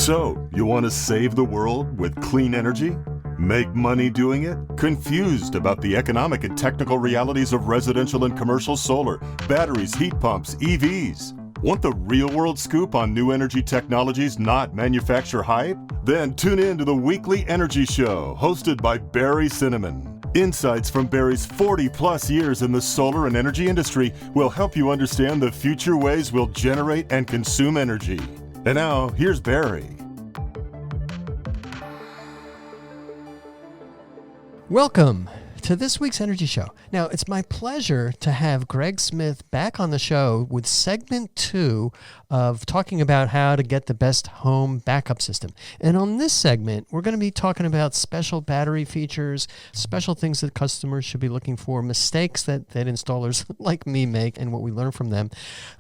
So, you want to save the world with clean energy? Make money doing it? Confused about the economic and technical realities of residential and commercial solar, batteries, heat pumps, EVs? Want the real-world scoop on new energy technologies, not manufacturer hype? Then tune in to the Weekly Energy Show, hosted by Barry Cinnamon. Insights from Barry's 40-plus years in the solar and energy industry will help you understand the future ways we'll generate and consume energy. And now, here's Barry. Welcome to this week's Energy Show. Now, it's my pleasure to have Greg Smith back on the show with segment 2 of talking about how to get the best home backup system. And on this segment, we're going to be talking about special battery features, special things that customers should be looking for, mistakes that installers like me make and what we learn from them,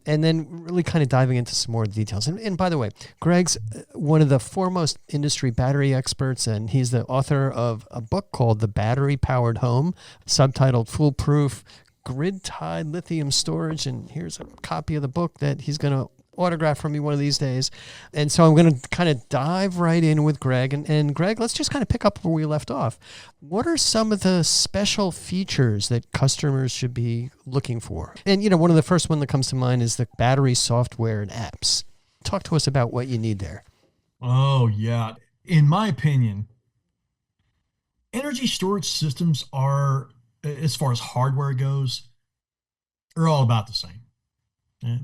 and then really kind of diving into some more details. And by the way, Greg's one of the foremost industry battery experts, and he's the author of a book called The Battery Powered Home, subtitled Foolproof Grid-Tied Lithium Storage. And here's a copy of the book that he's going to autograph from me one of these days. And so I'm going to kind of dive right in with Greg. And Greg, let's just kind of pick up where we left off. What are some of the special features that customers should be looking for? And, you know, one of the first one that comes to mind is the battery software and apps. Talk to us about what you need there. Oh, yeah. In my opinion, energy storage systems are, as far as hardware goes, are all about the same.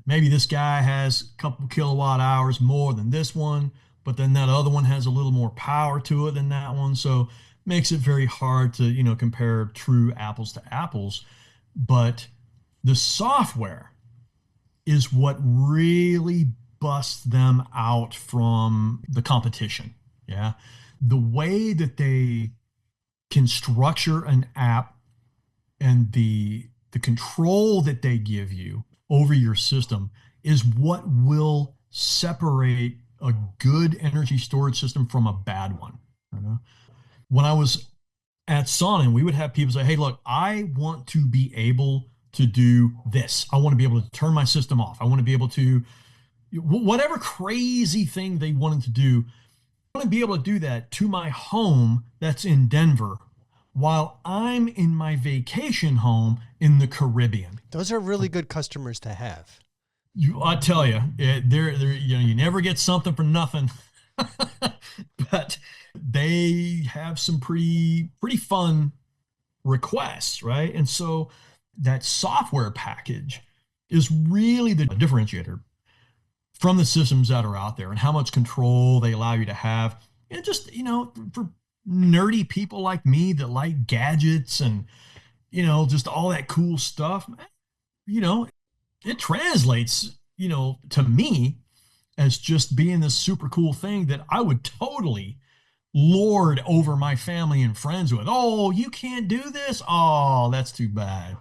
Maybe this guy has a couple kilowatt hours more than this one, but then that other one has a little more power to it than that one. So makes it very hard to, compare true apples to apples. But the software is what really busts them out from the competition. Yeah. The way that they can structure an app and the control that they give you over your system is what will separate a good energy storage system from a bad one. When I was at Sonnen, we would have people say, hey, look, I want to be able to do this. I want to be able to turn my system off. I want to be able to, whatever crazy thing they wanted to do, I want to be able to do that to my home that's in Denver while I'm in my vacation home in the Caribbean. Those are really good customers to have. I tell you, you never get something for nothing, but they have some pretty fun requests, right? And so that software package is really the differentiator from the systems that are out there and how much control they allow you to have. And just, for nerdy people like me that like gadgets and, just all that cool stuff, it translates, to me as just being this super cool thing that I would totally lord over my family and friends with. Oh, you can't do this? Oh, that's too bad.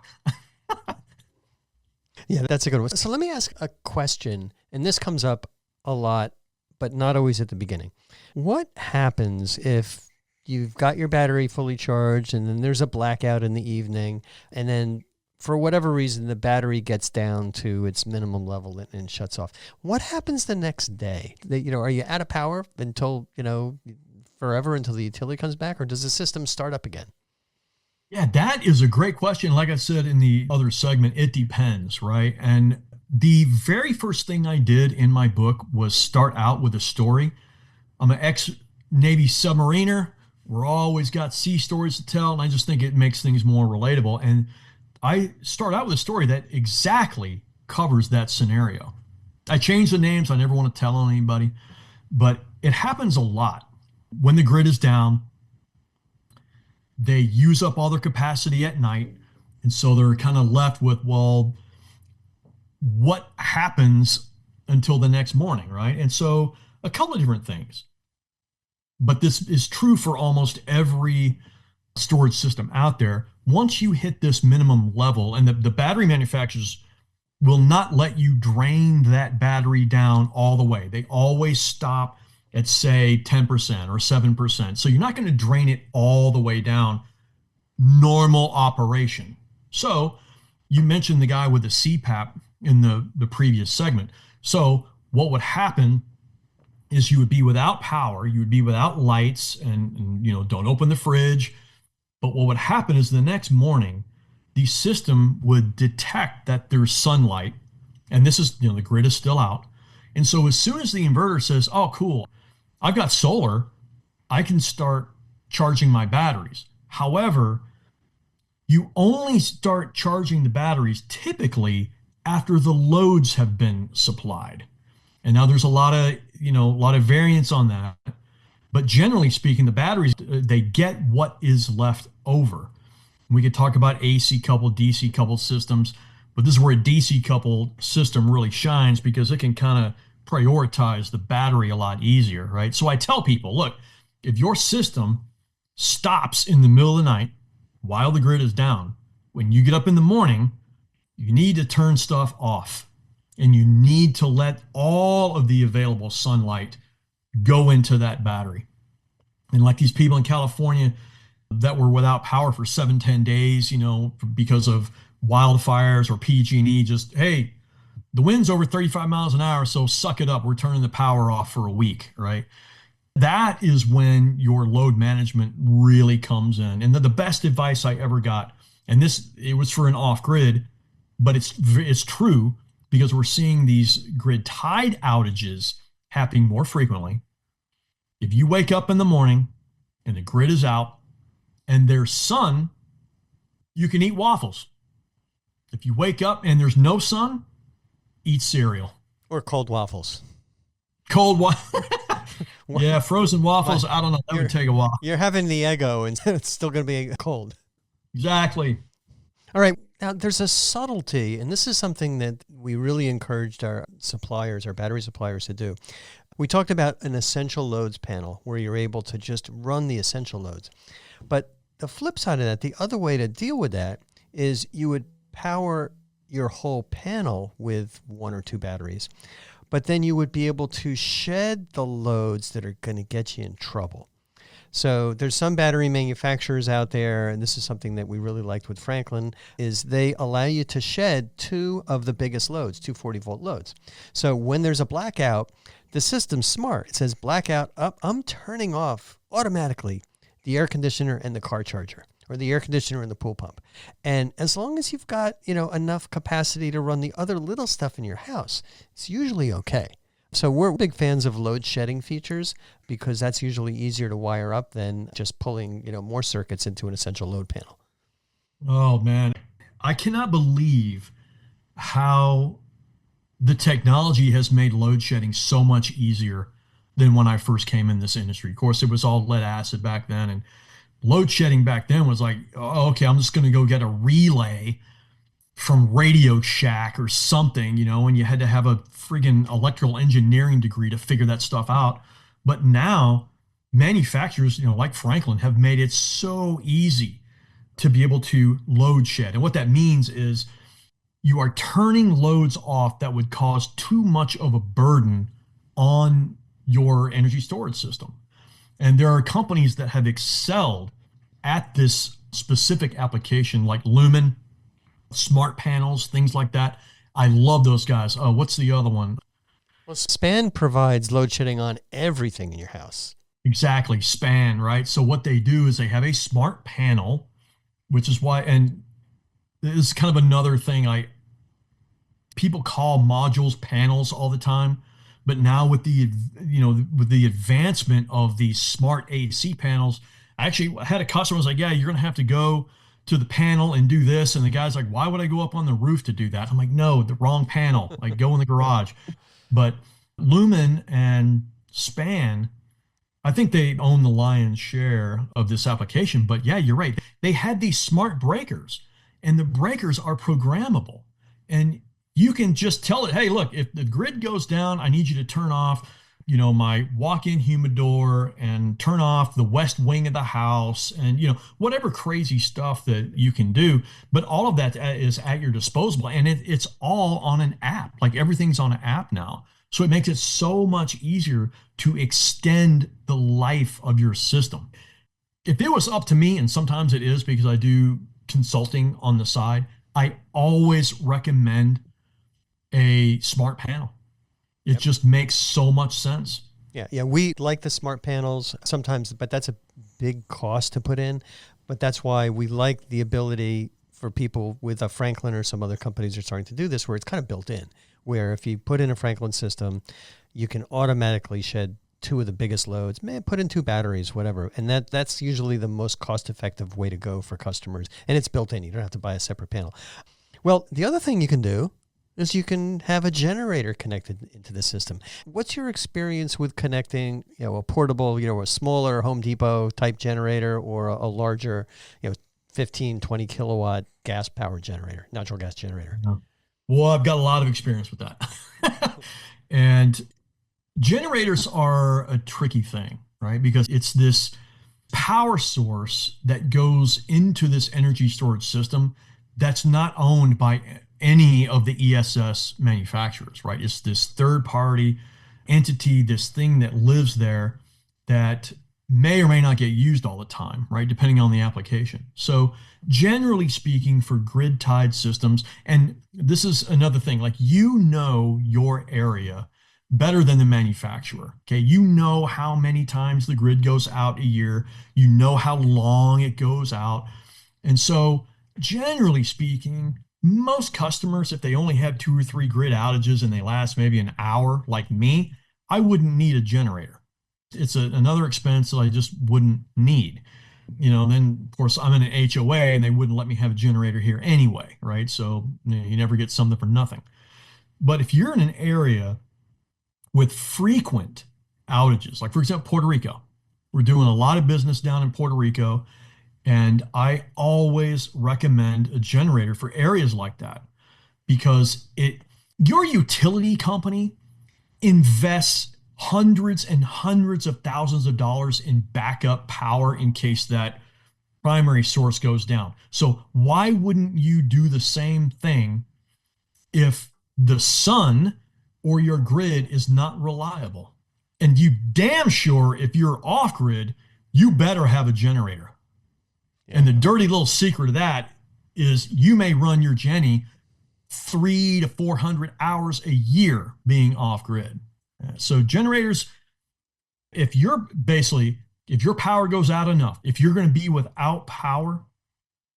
Yeah, that's a good one. So let me ask a question, and this comes up a lot, but not always at the beginning. What happens if you've got your battery fully charged and then there's a blackout in the evening, and then for whatever reason the battery gets down to its minimum level and shuts off? What happens the next day? Are you out of power until, forever until the utility comes back, or does the system start up again? Yeah, that is a great question. Like I said in the other segment, it depends, right? And the very first thing I did in my book was start out with a story. I'm an ex-Navy submariner. We're always got sea stories to tell, and I just think it makes things more relatable. And I start out with a story that exactly covers that scenario. I change the names. I never want to tell anybody, but it happens a lot. When the grid is down, they use up all their capacity at night. And so they're kind of left with, well, what happens until the next morning, right? And so a couple of different things. But this is true for almost every storage system out there. Once you hit this minimum level, and the battery manufacturers will not let you drain that battery down all the way. They always stop at, say, 10% or 7%. So you're not going to drain it all the way down. Normal operation. So you mentioned the guy with the CPAP in the previous segment. So what would happen is you would be without power, you would be without lights, and don't open the fridge. But what would happen is the next morning, the system would detect that there's sunlight, and this is, the grid is still out. And so as soon as the inverter says, oh, cool, I've got solar, I can start charging my batteries. However, you only start charging the batteries typically after the loads have been supplied. And now there's a lot of variance on that. But generally speaking, the batteries, they get what is left over. We could talk about AC coupled, DC coupled systems, but this is where a DC coupled system really shines because it can kind of prioritize the battery a lot easier, right? So I tell people, look, if your system stops in the middle of the night while the grid is down, when you get up in the morning, you need to turn stuff off and you need to let all of the available sunlight go into that battery. And like these people in California that were without power for 7-10 days, because of wildfires or PG&E, just, hey, the wind's over 35 miles an hour, so suck it up. We're turning the power off for a week, right? That is when your load management really comes in. And the best advice I ever got, and it was for an off-grid, but it's true because we're seeing these grid tied outages happening more frequently. If you wake up in the morning and the grid is out and there's sun, you can eat waffles. If you wake up and there's no sun, eat cereal. Or cold waffles. Cold waffles. Yeah, frozen waffles. I don't know. That would take a while. You're having the Eggo and it's still going to be cold. Exactly. All right. Now, there's a subtlety, and this is something that we really encouraged our suppliers, our battery suppliers to do. We talked about an essential loads panel where you're able to just run the essential loads. But the flip side of that, the other way to deal with that is you would power your whole panel with 1 or 2 batteries, but then you would be able to shed the loads that are going to get you in trouble. So there's some battery manufacturers out there, and this is something that we really liked with Franklin, is they allow you to shed 2 of the biggest loads, 240-volt loads. So when there's a blackout, the system's smart. It says blackout up. I'm turning off automatically the air conditioner and the car charger, or the air conditioner and the pool pump. And as long as you've got, enough capacity to run the other little stuff in your house, it's usually okay. So we're big fans of load shedding features because that's usually easier to wire up than just pulling, more circuits into an essential load panel. Oh man, I cannot believe how the technology has made load shedding so much easier than when I first came in this industry. Of course, it was all lead acid back then, and load shedding back then was like, oh, okay, I'm just going to go get a relay from Radio Shack or something, and you had to have a friggin' electrical engineering degree to figure that stuff out. But now manufacturers, like Franklin, have made it so easy to be able to load shed. And what that means is you are turning loads off that would cause too much of a burden on your energy storage system. And there are companies that have excelled at this specific application, like Lumen, smart panels, things like that. I love those guys. What's the other one? Well, SPAN provides load shedding on everything in your house. Exactly, SPAN, right? So what they do is they have a smart panel, which is why, and this is kind of another thing people call modules panels all the time, but now with the advancement of these smart AC panels, I actually had a customer who was like, yeah, you're gonna have to go to the panel and do this. And the guy's like, why would I go up on the roof to do that? I'm like, no, the wrong panel. Like, go in the garage. But Lumen and SPAN, I think they own the lion's share of this application. But yeah, you're right. They had these smart breakers, and the breakers are programmable. And you can just tell it, hey, look, if the grid goes down, I need you to turn off my walk-in humidor and turn off the west wing of the house and, whatever crazy stuff that you can do. But all of that is at your disposal, and it's all on an app. Like, everything's on an app now. So it makes it so much easier to extend the life of your system. If it was up to me, and sometimes it is because I do consulting on the side, I always recommend a smart panel. It just makes so much sense. Yeah. We like the smart panels sometimes, but that's a big cost to put in. But that's why we like the ability for people with a Franklin, or some other companies are starting to do this, where it's kind of built in, where if you put in a Franklin system, you can automatically shed two of the biggest loads, put in two batteries, whatever. And that's usually the most cost-effective way to go for customers. And it's built in. You don't have to buy a separate panel. Well, the other thing you can do is you can have a generator connected into the system. What's your experience with connecting, a portable, a smaller Home Depot type generator, or a larger, 15, 20 kilowatt gas powered generator, natural gas generator? Well, I've got a lot of experience with that. And generators are a tricky thing, right? Because it's this power source that goes into this energy storage system that's not owned by any of the ESS manufacturers, right? It's this third party entity, this thing that lives there that may or may not get used all the time, right? Depending on the application. So generally speaking, for grid tied systems, and this is another thing, like your area better than the manufacturer. Okay. You know how many times the grid goes out a year. You know how long it goes out. And so generally speaking, most customers, if they only have 2 or 3 grid outages and they last maybe an hour, like me, I wouldn't need a generator. It's another expense that I just wouldn't need. And then of course I'm in an HOA and they wouldn't let me have a generator here anyway, right? So you never get something for nothing. But if you're in an area with frequent outages, like for example, Puerto Rico, we're doing a lot of business down in Puerto Rico. And I always recommend a generator for areas like that, because your utility company invests hundreds and hundreds of thousands of dollars in backup power in case that primary source goes down. So why wouldn't you do the same thing if the sun or your grid is not reliable? And you damn sure, if you're off grid, you better have a generator. And the dirty little secret of that is you may run your Jenny 300 to 400 hours a year being off grid. So generators, if your power goes out enough, if you're going to be without power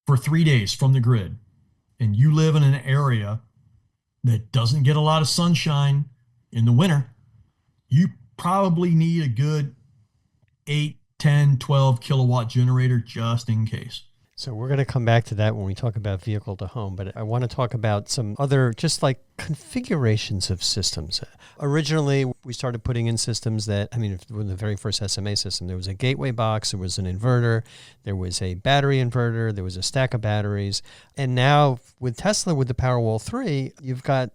for 3 days from the grid, and you live in an area that doesn't get a lot of sunshine in the winter, you probably need a good 8, 10, 12 kilowatt generator just in case. So we're going to come back to that when we talk about vehicle to home, but I want to talk about some other just like configurations of systems. Originally, we started putting in systems that, with the very first SMA system, there was a gateway box, there was an inverter, there was a battery inverter, there was a stack of batteries. And now with Tesla, with the Powerwall 3, you've got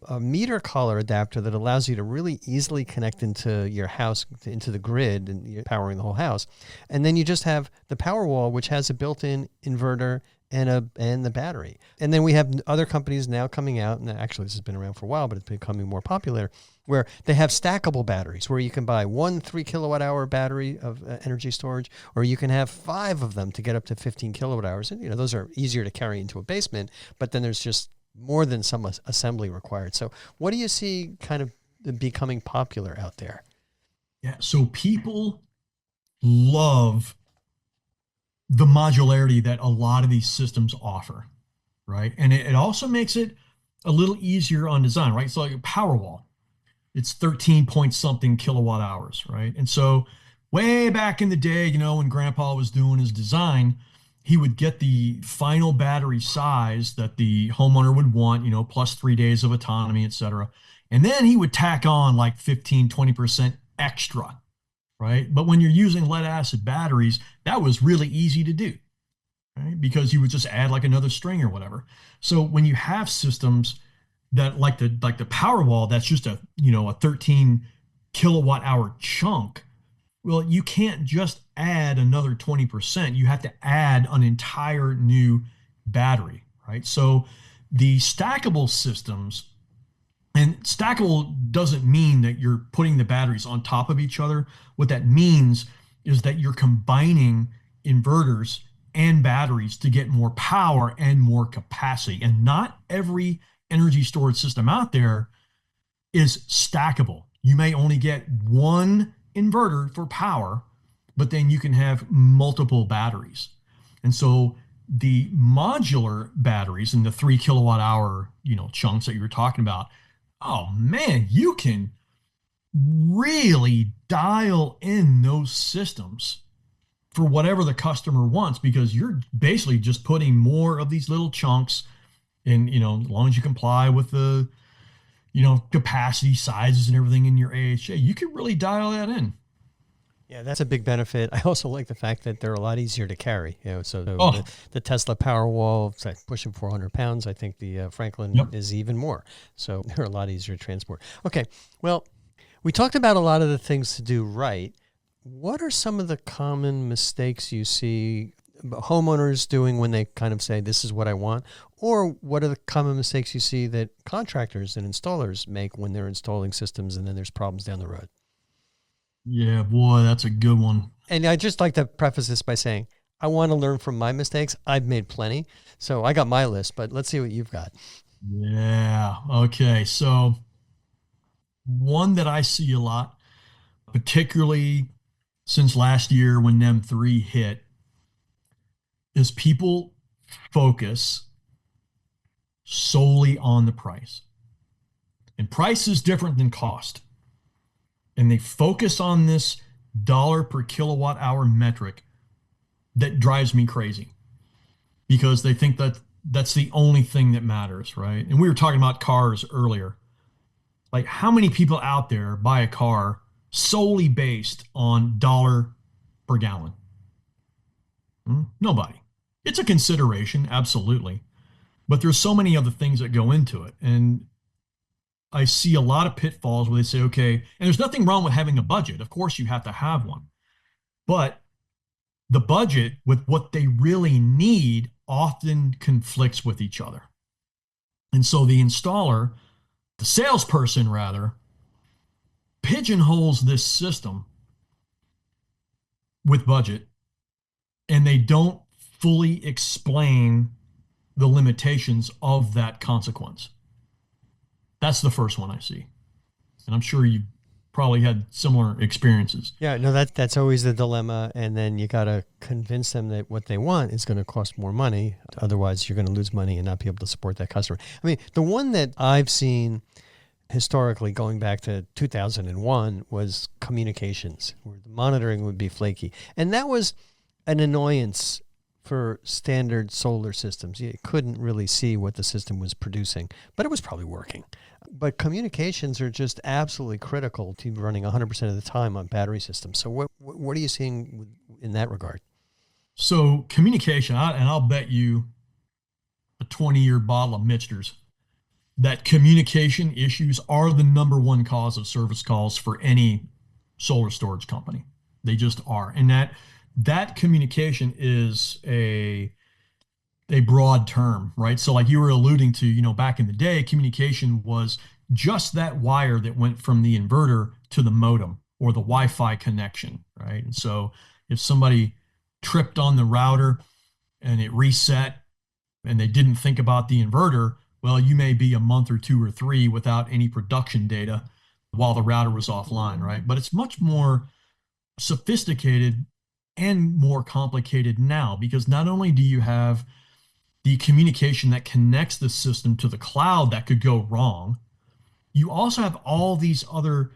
a meter collar adapter that allows you to really easily connect into your house, into the grid, and you're powering the whole house. And then you just have the Powerwall, which has a built-in inverter and the battery. And then we have other companies now coming out, and actually this has been around for a while, but it's becoming more popular, where they have stackable batteries, where you can buy one 3 kilowatt hour battery of energy storage, or you can have 5 of them to get up to 15 kilowatt hours. And those are easier to carry into a basement, but then there's just more than some assembly required. So what do you see kind of becoming popular out there? Yeah, so people love the modularity that a lot of these systems offer, right? And it also makes it a little easier on design, right? So like a Powerwall, it's 13 point something kilowatt hours, right? And so way back in the day, when Grandpa was doing his design, he would get the final battery size that the homeowner would want, plus 3 days of autonomy, et cetera. And then he would tack on like 15, 20% extra, right? But when you're using lead acid batteries, that was really easy to do, right? Because you would just add like another string or whatever. So when you have systems that like the Powerwall, that's just a 13 kilowatt hour chunk. Well, you can't just add another 20%. You have to add an entire new battery, right? So the stackable systems, and stackable doesn't mean that you're putting the batteries on top of each other. What that means is that you're combining inverters and batteries to get more power and more capacity. And not every energy storage system out there is stackable. You may only get one inverter for power, but then you can have multiple batteries. And so the modular batteries and the 3 kilowatt hour, chunks that you were talking about, oh man, you can really dial in those systems for whatever the customer wants, because you're basically just putting more of these little chunks in, as long as you comply with the, capacity sizes and everything in your AHA, you can really dial that in. Yeah, that's a big benefit. I also like the fact that they're a lot easier to carry. So Oh, the Tesla Powerwall, it's like pushing 400 pounds. I think the Franklin yep. is even more. So they're a lot easier to transport. Okay, well, we talked about a lot of the things to do right. What are some of the common mistakes you see homeowners doing when they kind of say, this is what I want? Or what are the common mistakes you see that contractors and installers make when they're installing systems and then there's problems down the road? Yeah, boy, that's a good one. And I just like to preface this by saying, I want to learn from my mistakes. I've made plenty. So I got my list, but let's see what you've got. Yeah. Okay. So one that I see a lot, particularly since last year when NEM 3 hit, is people focus solely on the price. And price is different than cost. And they focus on this dollar per kilowatt hour metric that drives me crazy, because they think that that's the only thing that matters, right? And we were talking about cars earlier. Like, how many people out there buy a car solely based on dollar per gallon? Nobody. It's a consideration, absolutely. But there's so many other things that go into it. And I see a lot of pitfalls where they say, okay, and there's nothing wrong with having a budget. Of course, you have to have one. But the budget with what they really need often conflicts with each other. And so the installer, the salesperson rather, pigeonholes this system with budget, and they don't fully explain the limitations of that consequence. That's the first one I see. And I'm sure you probably had similar experiences. Yeah, no, that's always the dilemma. And then you got to convince them that what they want is going to cost more money. Otherwise, you're going to lose money and not be able to support that customer. I mean, the one that I've seen historically going back to 2001 was communications, where the monitoring would be flaky. And that was an annoyance for standard solar systems. You couldn't really see what the system was producing, but it was probably working. But communications are just absolutely critical to running 100% of the time on battery systems. So what are you seeing in that regard? So communication, and I'll bet you a 20-year bottle of Michter's that communication issues are the number one cause of service calls for any solar storage company. They just are. And that communication is a broad term, right? So like you were alluding to, back in the day, communication was just that wire that went from the inverter to the modem or the Wi-Fi connection, right? And so if somebody tripped on the router and it reset and they didn't think about the inverter, well, you may be a month or 2 or 3 without any production data while the router was offline, right? But it's much more sophisticated and more complicated now, because not only do you have the communication that connects the system to the cloud that could go wrong, you also have all these other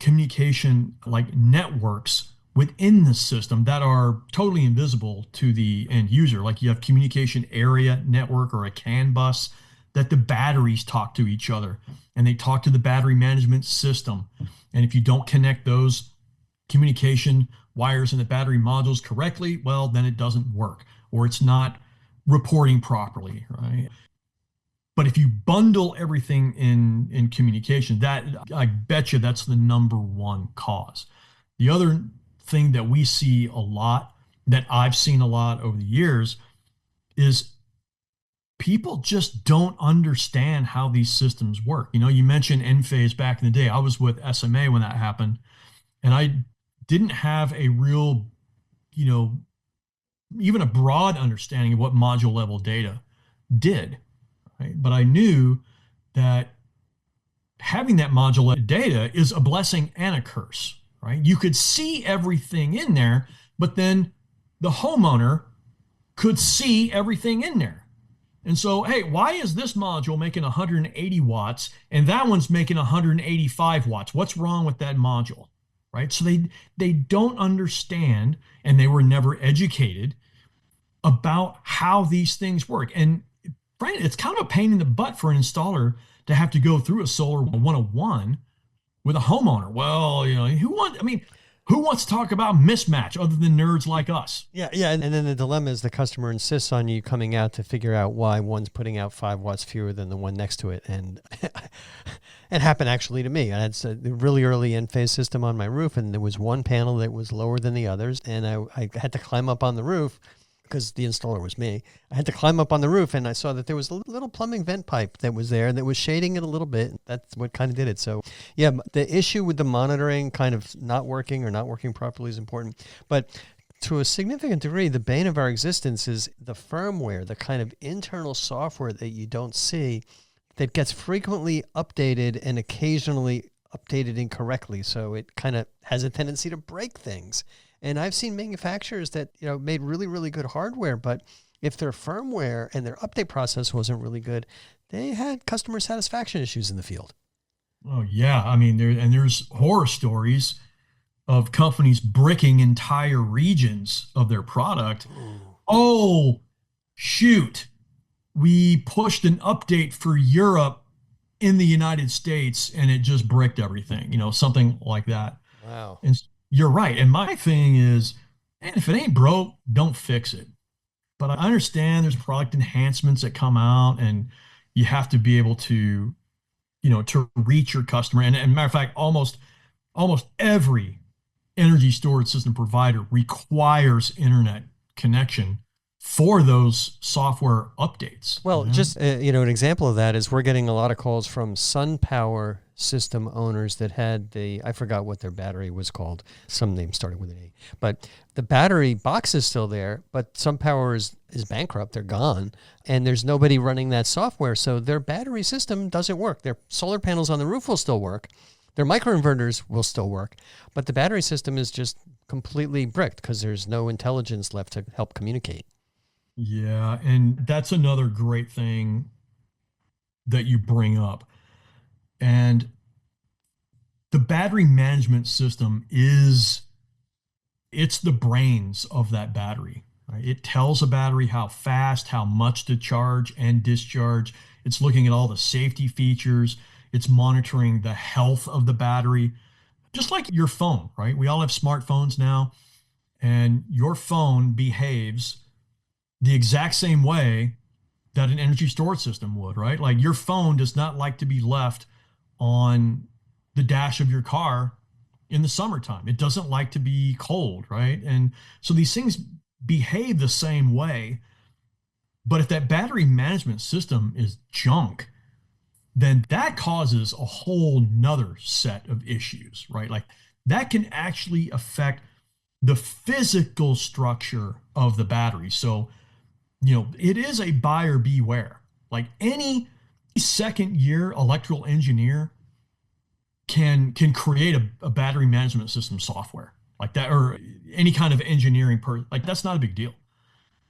communication like networks within the system that are totally invisible to the end user. Like you have communication area network or a CAN bus that the batteries talk to each other, and they talk to the battery management system. And if you don't connect those communication wires and the battery modules correctly, well, then it doesn't work, or it's not reporting properly, right? But if you bundle everything in communication, that I bet you that's the number one cause. The other thing that we see a lot, that I've seen a lot over the years, is people just don't understand how these systems work. You mentioned Enphase back in the day. I was with SMA when that happened, and I didn't have a real, even a broad understanding of what module level data did, right? But I knew that having that modular data is a blessing and a curse, right? You could see everything in there, but then the homeowner could see everything in there. And so, hey, why is this module making 180 watts and that one's making 185 watts? What's wrong with that module? Right? So they don't understand, and they were never educated about how these things work. And frankly, it's kind of a pain in the butt for an installer to have to go through a solar 101 with a homeowner. Well, who wants to talk about mismatch other than nerds like us? Yeah. And then the dilemma is the customer insists on you coming out to figure out why one's putting out 5 watts fewer than the one next to it. And it happened actually to me. I had a really early end-phase system on my roof, and there was one panel that was lower than the others. And I had to climb up on the roof because the installer was me. I had to climb up on the roof, and I saw that there was a little plumbing vent pipe that was there that was shading it a little bit. That's what kind of did it. So yeah, the issue with the monitoring kind of not working properly is important. But to a significant degree, the bane of our existence is the firmware, the kind of internal software that you don't see that gets frequently updated and occasionally updated incorrectly. So it kind of has a tendency to break things. And I've seen manufacturers that, made really, really good hardware, but if their firmware and their update process wasn't really good, they had customer satisfaction issues in the field. Oh yeah. I mean, there's horror stories of companies bricking entire regions of their product. Ooh. Oh, shoot. We pushed an update for Europe in the United States and it just bricked everything, something like that. Wow. And you're right. And my thing is, man, if it ain't broke, don't fix it. But I understand there's product enhancements that come out and you have to be able to, to reach your customer. And matter of fact, almost every energy storage system provider requires internet connection for those software updates. Well, just, an example of that is we're getting a lot of calls from SunPower system owners that had I forgot what their battery was called. Some name started with an A. But the battery box is still there, but SunPower is bankrupt. They're gone. And there's nobody running that software. So their battery system doesn't work. Their solar panels on the roof will still work. Their microinverters will still work. But the battery system is just completely bricked because there's no intelligence left to help communicate. Yeah, and that's another great thing that you bring up. And the battery management system it's the brains of that battery. Right? It tells a battery how fast, how much to charge and discharge. It's looking at all the safety features. It's monitoring the health of the battery, just like your phone, right? We all have smartphones now, and your phone behaves the exact same way that an energy storage system would, right? Like your phone does not like to be left on the dash of your car in the summertime. It doesn't like to be cold, right? And so these things behave the same way. But if that battery management system is junk, then that causes a whole nother set of issues, right? Like that can actually affect the physical structure of the battery. So, it is a buyer beware. Like any second year electrical engineer can create a battery management system software like that, or any kind of engineering like that's not a big deal.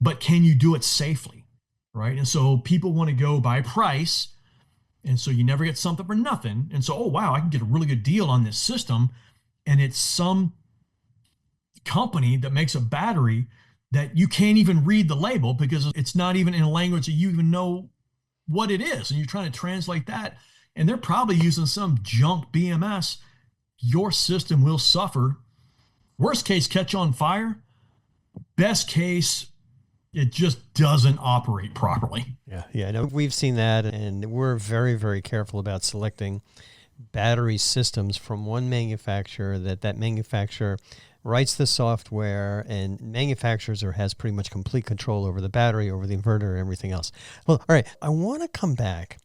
But can you do it safely, right? And so people want to go by price, and so you never get something for nothing. And so, oh wow, I can get a really good deal on this system, and it's some company that makes a battery that you can't even read the label because it's not even in a language that you even know what it is. And you're trying to translate that, and they're probably using some junk BMS. Your system will suffer. Worst case, catch on fire. Best case, it just doesn't operate properly. Yeah. No, we've seen that, and we're very, very careful about selecting battery systems from one manufacturer that manufacturer writes the software and manufactures or has pretty much complete control over the battery, over the inverter, and everything else. Well, all right, I want to come back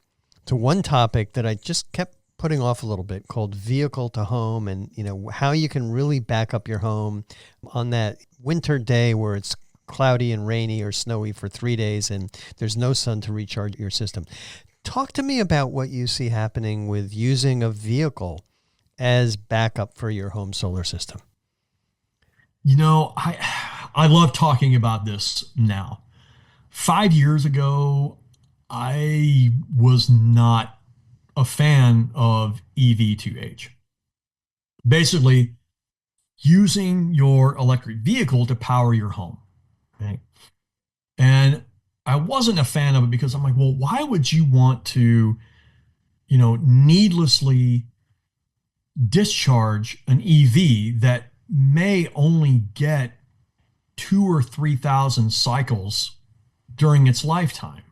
to one topic that I just kept putting off a little bit called vehicle to home, and how you can really back up your home on that winter day where it's cloudy and rainy or snowy for 3 days and there's no sun to recharge your system. Talk to me about what you see happening with using a vehicle as backup for your home solar system. I love talking about this now. 5 years ago, I was not a fan of EV2H. Basically, using your electric vehicle to power your home. Right? And I wasn't a fan of it because I'm like, well, why would you want to, needlessly discharge an EV that may only get 2 or 3 thousand cycles during its lifetime,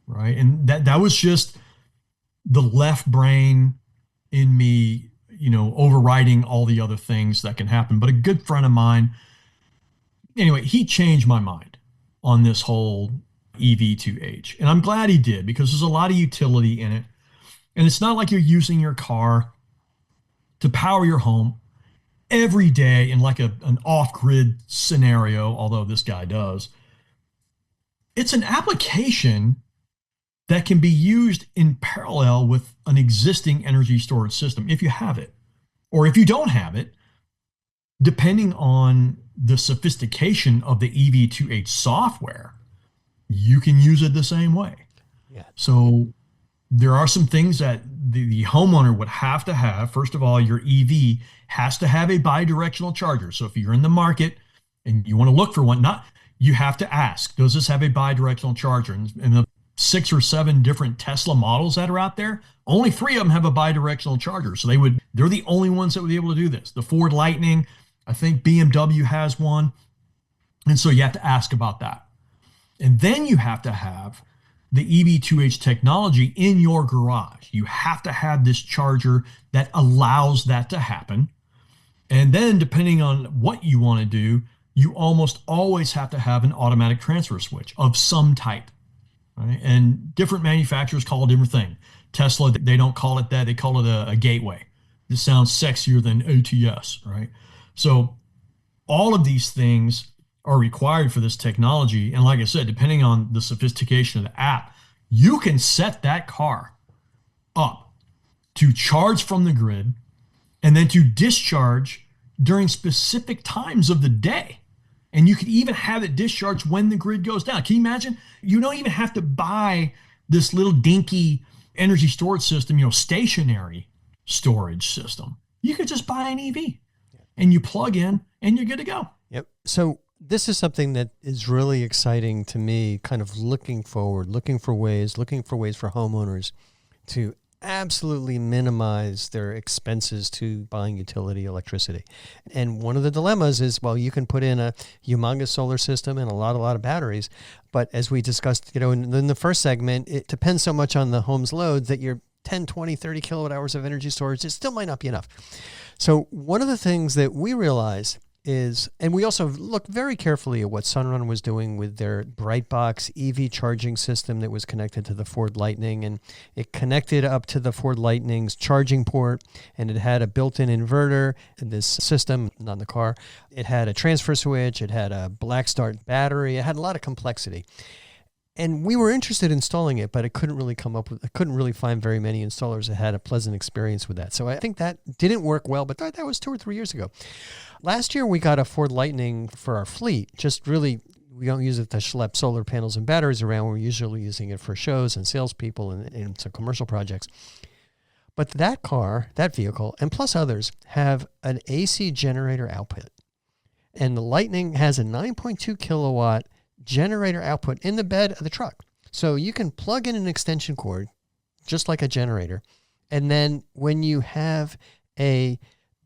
right? And that was just the left brain in me, overriding all the other things that can happen. But a good friend of mine, anyway, he changed my mind on this whole EV2H. And I'm glad he did because there's a lot of utility in it. And it's not like you're using your car to power your home every day in like an off-grid scenario, although this guy does. It's an application that can be used in parallel with an existing energy storage system if you have it. Or if you don't have it, depending on the sophistication of the EV2H software, you can use it the same way. Yeah. So there are some things that the homeowner would have to have. First of all, your EV has to have a bidirectional charger. So if you're in the market and you want to look for one, you have to ask, does this have a bidirectional charger? And the 6 or 7 different Tesla models that are out there, only 3 of them have a bidirectional charger. So they're the only ones that would be able to do this. The Ford Lightning, I think BMW has one. And so you have to ask about that. And then you have to have the EV2H technology in your garage. You have to have this charger that allows that to happen. And then depending on what you want to do, you almost always have to have an automatic transfer switch of some type. Right? And different manufacturers call it a different thing. Tesla, they don't call it that. They call it a gateway. This sounds sexier than ATS, right? So all of these things are required for this technology. And like I said, depending on the sophistication of the app, you can set that car up to charge from the grid and then to discharge during specific times of the day. And you could even have it discharge when the grid goes down. Can you imagine? You don't even have to buy this little dinky energy storage system, stationary storage system. You could just buy an EV and you plug in and you're good to go. Yep. So this is something that is really exciting to me, kind of looking forward, looking for ways for homeowners to absolutely minimize their expenses to buying utility electricity. And one of the dilemmas is, well, you can put in a humongous solar system and a lot of batteries. But as we discussed, in the first segment, it depends so much on the home's load that your 10, 20, 30 kilowatt hours of energy storage, it still might not be enough. So one of the things that we realize is, and we also looked very carefully at what Sunrun was doing with their Brightbox EV charging system that was connected to the Ford Lightning, and it connected up to the Ford Lightning's charging port, and it had a built-in inverter in this system, not in the car. It had a transfer switch, it had a black start battery, it had a lot of complexity. And we were interested in installing it, but I couldn't really find very many installers that had a pleasant experience with that. So I think that didn't work well, but that was 2 or 3 years ago. Last year, we got a Ford Lightning for our fleet. We don't use it to schlep solar panels and batteries around. We're usually using it for shows and salespeople and some commercial projects. But that vehicle, and plus others, have an AC generator output. And the Lightning has a 9.2 kilowatt generator output in the bed of the truck. So you can plug in an extension cord, just like a generator. And then when you have a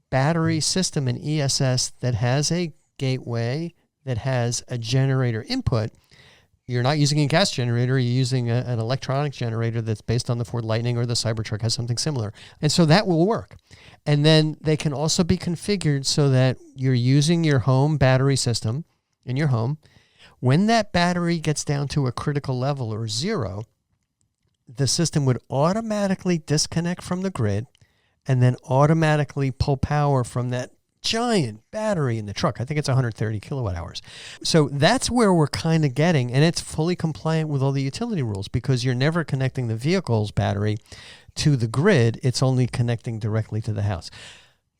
battery system in ESS that has a gateway, that has a generator input, you're not using a gas generator, you're using an electronic generator that's based on the Ford Lightning, or the Cybertruck has something similar. And so that will work. And then they can also be configured so that you're using your home battery system in your home. When that battery gets down to a critical level or 0, the system would automatically disconnect from the grid and then automatically pull power from that giant battery in the truck. I think it's 130 kilowatt hours. So that's where we're kind of getting, and it's fully compliant with all the utility rules because you're never connecting the vehicle's battery to the grid. It's only connecting directly to the house.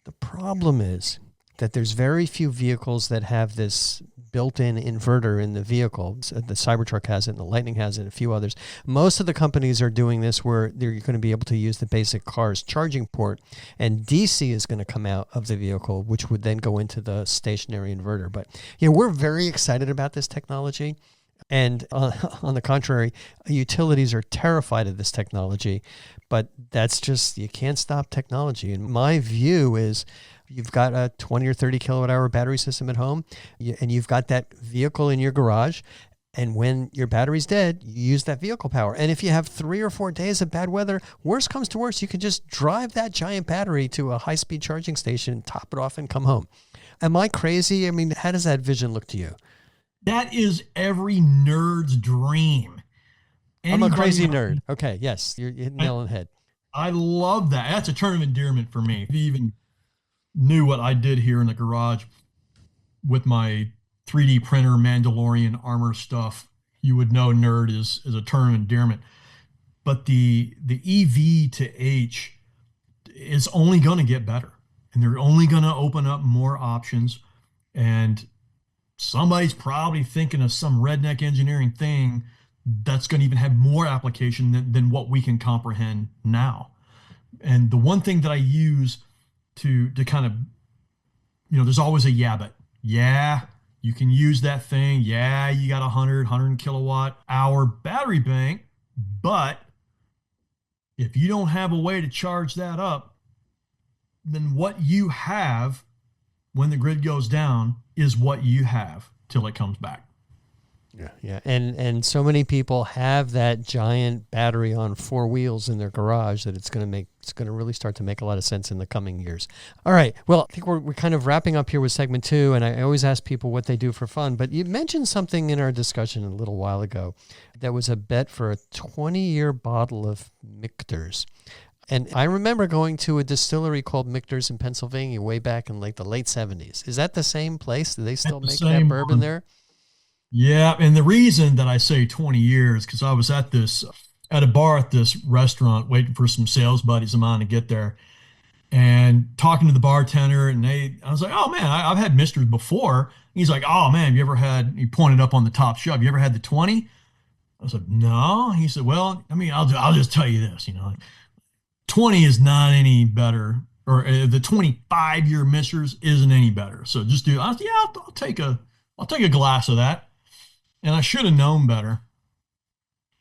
The problem is that there's very few vehicles that have this built-in inverter in the vehicle. The Cybertruck has it, and the Lightning has it, and a few others. Most of the companies are doing this where they're going to be able to use the basic car's charging port, and DC is going to come out of the vehicle, which would then go into the stationary inverter. But we're very excited about this technology. And on the contrary, utilities are terrified of this technology. But that's just, you can't stop technology. And my view is, you've got a 20 or 30 kilowatt hour battery system at home, and you've got that vehicle in your garage. And when your battery's dead, you use that vehicle power. And if you have 3 or 4 days of bad weather, worst comes to worst, you can just drive that giant battery to a high-speed charging station, top it off, and come home. Am I crazy? I mean, how does that vision look to you? That is every nerd's dream. I'm a crazy nerd. Okay, yes, you're hitting the nail on the head. I love that. That's a term of endearment for me. If you even knew what I did here in the garage with my 3D printer Mandalorian armor stuff, you would know nerd is a term of endearment. But the EV to H is only going to get better, and they're only going to open up more options. And somebody's probably thinking of some redneck engineering thing that's going to even have more application than what we can comprehend now. And the one thing that I use to kind of, there's always a yeah, but yeah, you can use that thing. Yeah, you got 100 kilowatt hour battery bank, but if you don't have a way to charge that up, then what you have when the grid goes down is what you have till it comes back. Yeah. And so many people have that giant battery on 4 wheels in their garage that it's going to really start to make a lot of sense in the coming years. All right. Well, I think we're kind of wrapping up here with segment 2, and I always ask people what they do for fun, but you mentioned something in our discussion a little while ago that was a bet for a 20-year bottle of Michter's. And I remember going to a distillery called Michter's in Pennsylvania way back in like the late 70s. Is that the same place? Do they still make that bourbon there? Yeah, and the reason that I say 20 years, because I was at a bar at this restaurant waiting for some sales buddies of mine to get there, and talking to the bartender, and I was like, oh man, I've had Michter's before. He's like, oh man, he pointed up on the top shelf, you ever had the 20? I was like, no. He said, well, I mean, I'll just tell you this, 20 is not any better, or the 25-year Michter's isn't any better. So just I'll take a glass of that. And I should have known better.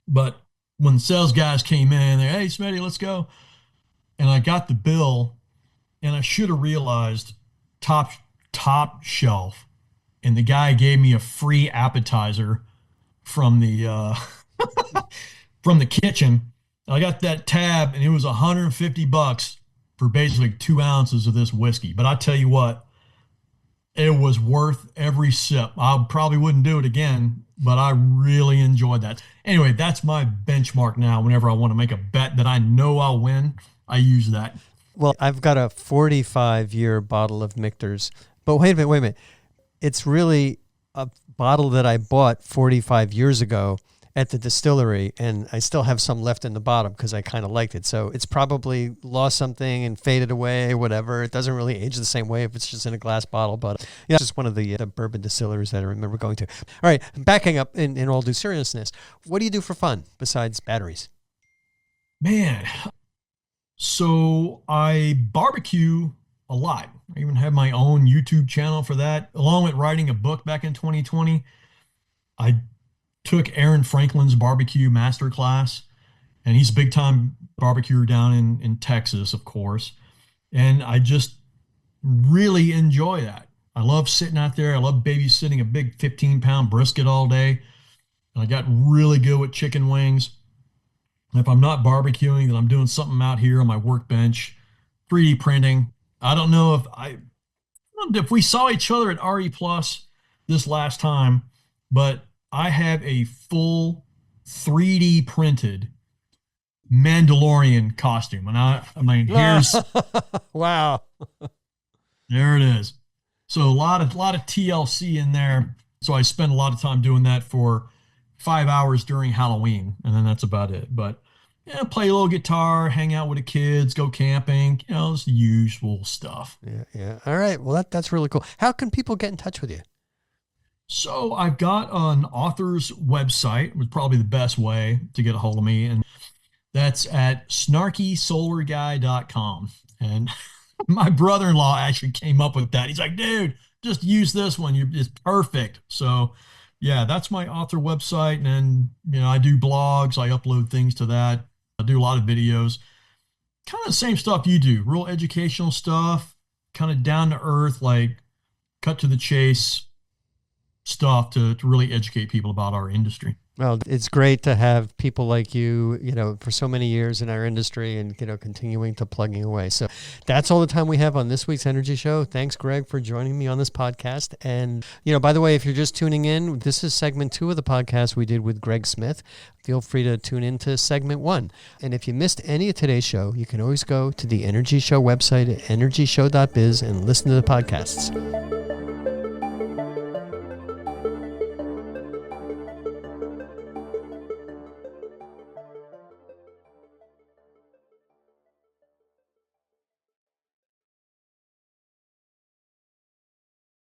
But when the sales guys came in, they're, hey, Smitty, let's go. And I got the bill, and I should have realized top shelf. And the guy gave me a free appetizer from the from the kitchen. I got that tab, and it was $150 for basically 2 ounces of this whiskey. But I tell you what, it was worth every sip. I probably wouldn't do it again, but I really enjoyed that. Anyway, that's my benchmark now. Whenever I want to make a bet that I know I'll win, I use that. Well, I've got a 45-year bottle of Michter's, but wait a minute. It's really a bottle that I bought 45 years ago at the distillery, and I still have some left in the bottom because I kind of liked it. So it's probably lost something and faded away, whatever. It doesn't really age the same way if it's just in a glass bottle, but it's just one of the bourbon distilleries that I remember going to. All right, backing up in all due seriousness, what do you do for fun besides batteries? Man, so I barbecue a lot. I even have my own YouTube channel for that, along with writing a book back in 2020. I took Aaron Franklin's barbecue masterclass, and he's a big time barbecuer down in Texas, of course. And I just really enjoy that. I love sitting out there. I love babysitting a big 15-pound brisket all day. And I got really good with chicken wings. And if I'm not barbecuing, then I'm doing something out here on my workbench, 3D printing. I don't know if we saw each other at RE Plus this last time, but I have a full 3D printed Mandalorian costume. And I mean, here's wow. There it is. So a lot of TLC in there. So I spend a lot of time doing that for 5 hours during Halloween, and then that's about it. But yeah, play a little guitar, hang out with the kids, go camping, it's the usual stuff. Yeah, yeah. All right. Well, that's really cool. How can people get in touch with you? So I've got an author's website, was probably the best way to get a hold of me, and that's at snarkysolarguy.com. And my brother-in-law actually came up with that. He's like, dude, just use this one. It's perfect. So yeah, that's my author website. And then, I do blogs. I upload things to that. I do a lot of videos, kind of the same stuff you do, real educational stuff, kind of down to earth, like cut to the chase stuff to really educate people about our industry. Well, it's great to have people like you, for so many years in our industry and, continuing to plugging away. So that's all the time we have on this week's Energy Show. Thanks, Greg, for joining me on this podcast. And, by the way, if you're just tuning in, this is segment 2 of the podcast we did with Greg Smith. Feel free to tune into segment 1. And if you missed any of today's show, you can always go to the Energy Show website at energyshow.biz and listen to the podcasts.